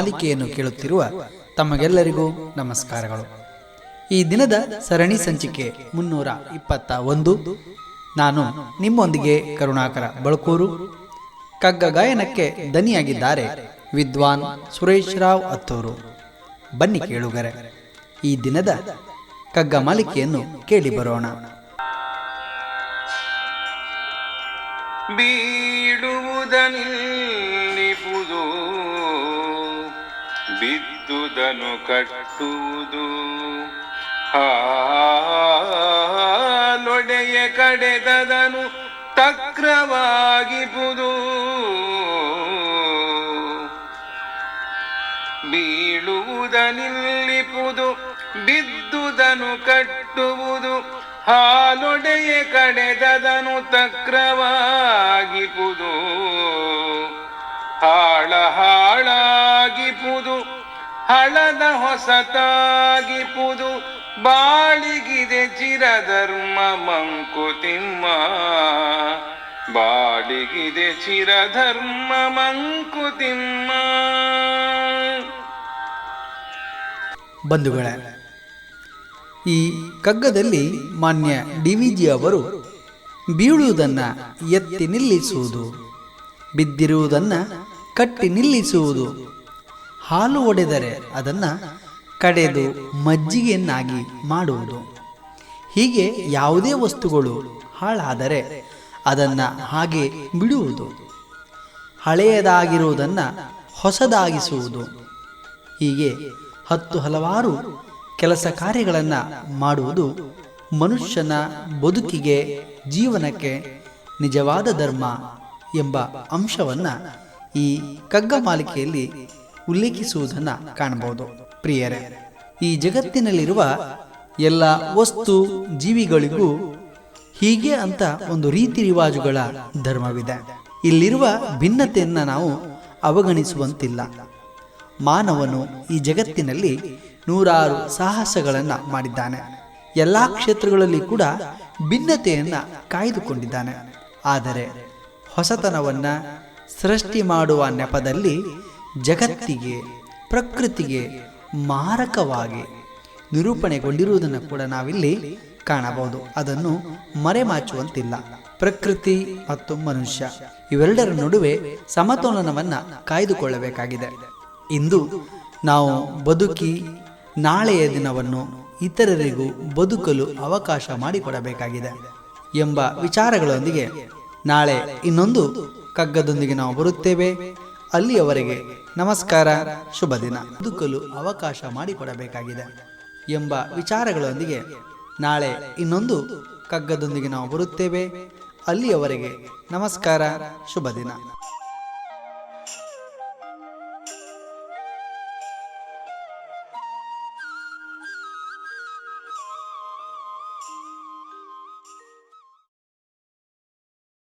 ಮಾಲಿಕೆಯನ್ನು ಕೇಳುತ್ತಿರುವ ತಮಗೆಲ್ಲರಿಗೂ ನಮಸ್ಕಾರಗಳು. ಈ ದಿನದ ಸರಣಿ ಸಂಚಿಕೆ 321. ನಾನು ನಿಮ್ಮೊಂದಿಗೆ ಕರುಣಾಕರ ಬಳಕೂರು. ಕಗ್ಗ ಗಾಯನಕ್ಕೆ ದನಿಯಾಗಿದ್ದಾರೆ ವಿದ್ವಾನ್ ಸುರೇಶ್ ರಾವ್ ಅತ್ತೂರು. ಬನ್ನಿ ಕೇಳುಗರೆ, ಈ ದಿನದ ಕಗ್ಗ ಮಾಲಿಕೆಯನ್ನು ಕೇಳಿ ಬರೋಣ. ಬೀಳುವುದನಿಲ್ಲಿಪುದು, ಬಿದ್ದುದನು ಕಟ್ಟುವುದು, ಹಾಲೊಡೆಯ ಕಡೆದದನು ತಕ್ರವಾಗಿಪುದು. ಬೀಳುವುದನಿಲ್ಲಿಪುದು, ಬಿದ್ದುದನು ಕಟ್ಟುವುದು, ಹಾಲೊಡೆಯ ಕಡೆದದನು ತಕ್ರವಾಗಿಪುದು. ಹಾಳಾಗಿಪುದು, ಹಳದ ಹೊಸತಾಗಿಪುದು, ಬಾಳಿಗಿದೆ ಚಿರಧರ್ಮ ಮಂಕುತಿಮ್ಮ. ಬಾಳಿಗಿದೆ ಚಿರಧರ್ಮ ಮಂಕುತಿಮ್ಮ. ಬಂಧುಗಳೇ, ಈ ಕಗ್ಗದಲ್ಲಿ ಮಾನ್ಯ ಡಿ.ವಿ.ಜಿ. ಅವರು ಬೀಳುವುದನ್ನು ಎತ್ತಿ ನಿಲ್ಲಿಸುವುದು, ಬಿದ್ದಿರುವುದನ್ನು ಕಟ್ಟಿ ನಿಲ್ಲಿಸುವುದು, ಹಾಲು ಒಡೆದರೆ ಅದನ್ನು ಕಡೆದು ಮಜ್ಜಿಗೆಯನ್ನಾಗಿ ಮಾಡುವುದು, ಹೀಗೆ ಯಾವುದೇ ವಸ್ತುಗಳು ಹಾಳಾದರೆ ಅದನ್ನು ಹಾಗೆ ಬಿಡುವುದು, ಹಳೆಯದಾಗಿರುವುದನ್ನು ಹೊಸದಾಗಿಸುವುದು, ಹೀಗೆ ಹಲವಾರು ಕೆಲಸ ಕಾರ್ಯಗಳನ್ನು ಮಾಡುವುದು ಮನುಷ್ಯನ ಬದುಕಿಗೆ, ಜೀವನಕ್ಕೆ ನಿಜವಾದ ಧರ್ಮ ಎಂಬ ಅಂಶವನ್ನು ಈ ಕಗ್ಗ ಮಾಲಿಕೆಯಲ್ಲಿ ಉಲ್ಲೇಖಿಸುವುದನ್ನು ಕಾಣಬಹುದು. ಪ್ರಿಯರೇ, ಈ ಜಗತ್ತಿನಲ್ಲಿರುವ ಎಲ್ಲ ವಸ್ತು ಜೀವಿಗಳಿಗೂ ಹೀಗೆ ಅಂತ ಒಂದು ರೀತಿ ರಿವಾಜುಗಳ ಧರ್ಮವಿದೆ. ಇಲ್ಲಿರುವ ಭಿನ್ನತೆಯನ್ನು ನಾವು ಅವಗಣಿಸುವಂತಿಲ್ಲ. ಮಾನವನು ಈ ಜಗತ್ತಿನಲ್ಲಿ ನೂರಾರು ಸಾಹಸಗಳನ್ನು ಮಾಡಿದ್ದಾನೆ. ಎಲ್ಲ ಕ್ಷೇತ್ರಗಳಲ್ಲಿ ಕೂಡ ಭಿನ್ನತೆಯನ್ನು ಕಾಯ್ದುಕೊಂಡಿದ್ದಾನೆ. ಆದರೆ ಹೊಸತನವನ್ನು ಸೃಷ್ಟಿ ಮಾಡುವ ನೆಪದಲ್ಲಿ ಜಗತ್ತಿಗೆ, ಪ್ರಕೃತಿಗೆ ಮಾರಕವಾಗಿ ನಿರೂಪಣೆಗೊಂಡಿರುವುದನ್ನು ಕೂಡ ನಾವಿಲ್ಲಿ ಕಾಣಬಹುದು. ಅದನ್ನು ಮರೆಮಾಚುವಂತಿಲ್ಲ. ಪ್ರಕೃತಿ ಮತ್ತು ಮನುಷ್ಯ ಇವೆರಡರ ನಡುವೆ ಸಮತೋಲನವನ್ನು ಕಾಯ್ದುಕೊಳ್ಳಬೇಕಾಗಿದೆ. ಇಂದು ನಾವು ಬದುಕಿ ನಾಳೆಯ ದಿನವನ್ನು ಇತರರಿಗೂ ಬದುಕಲು ಅವಕಾಶ ಮಾಡಿಕೊಡಬೇಕಾಗಿದೆ ಎಂಬ ವಿಚಾರಗಳೊಂದಿಗೆ ನಾಳೆ ಇನ್ನೊಂದು ಕಗ್ಗದೊಂದಿಗೆ ನಾವು ಬರುತ್ತೇವೆ. ಅಲ್ಲಿಯವರೆಗೆ ನಮಸ್ಕಾರ, ಶುಭ ದಿನ. ಬದುಕಲು ಅವಕಾಶ ಮಾಡಿಕೊಡಬೇಕಾಗಿದೆ ಎಂಬ ವಿಚಾರಗಳೊಂದಿಗೆ ನಾಳೆ ಇನ್ನೊಂದು ಕಗ್ಗದೊಂದಿಗೆ ನಾವು ಬರುತ್ತೇವೆ. ಅಲ್ಲಿಯವರೆಗೆ ನಮಸ್ಕಾರ, ಶುಭ ದಿನ.